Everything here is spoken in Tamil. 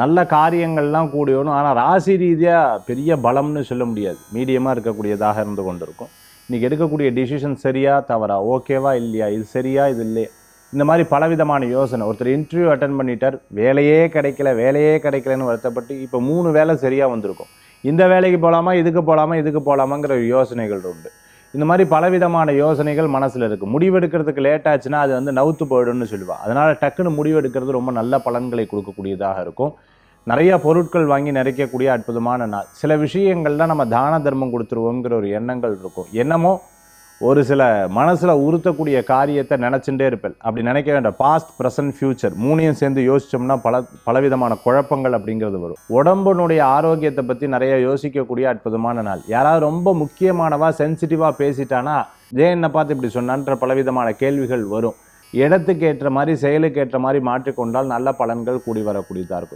நல்ல காரியங்கள்லாம் கூடி வரும். ஆனால் ராசி ரீதியாக பெரிய பலம்னு சொல்ல முடியாது. மீடியமாக இருக்கக்கூடியதாக இருந்து கொண்டு இருக்கும். இன்றைக்கி எடுக்கக்கூடிய டிசிஷன் சரியா தவறா, ஓகேவா இல்லையா, இது சரியா இது இல்லையா, இந்த மாதிரி பலவிதமான யோசனை. ஒருத்தர் இன்டர்வியூ அட்டன் பண்ணிட்டார், வேலையே கிடைக்கலன்னு வருத்தப்பட்டு இப்போ 3 வேலை சரியாக வந்திருக்கும். இந்த வேலைக்கு போகலாமா, இதுக்கு போகலாமாங்கிற யோசனைகள் உண்டு. இந்த மாதிரி பலவிதமான யோசனைகள் மனசில் இருக்குது. முடிவெடுக்கிறதுக்கு லேட் ஆச்சுன்னா அது வந்து நவுத்து போயிடும்னு சொல்லுவாள். அதனால் டக்குன்னு முடிவெடுக்கிறது ரொம்ப நல்ல பலன்களை கொடுக்கக்கூடியதாக இருக்கும். நிறைய பொருட்கள் வாங்கி நிறைக்கக்கூடிய அற்புதமான நாள். சில விஷயங்கள்லாம் நம்ம தான தர்மம் கொடுத்துருவோங்கிற ஒரு எண்ணங்கள் இருக்கும். என்னமோ ஒரு சில மனசில் உறுத்தக்கூடிய காரியத்தை நினச்சிட்டே இருப்பேன். அப்படி நினைக்க வேண்டாம். பாஸ்ட், ப்ரெசன்ட், ஃப்யூச்சர் 3ஐயும் சேர்ந்து யோசித்தோம்னா பலவிதமான குழப்பங்கள் அப்படிங்கிறது வரும். உடம்புனுடைய ஆரோக்கியத்தை பற்றி நிறைய யோசிக்கக்கூடிய அற்புதமான நாள். யாராவது ரொம்ப முக்கியமானவா சென்சிட்டிவாக பேசிட்டானா ஏன் என்னை பார்த்து இப்படி சொன்னான்ற பலவிதமான கேள்விகள் வரும். இடத்துக்கு ஏற்ற மாதிரி, செயலுக்கு ஏற்ற மாதிரி மாற்றிக்கொண்டால் நல்ல பலன்கள் கூடி வரக்கூடியதாக இருக்கும்.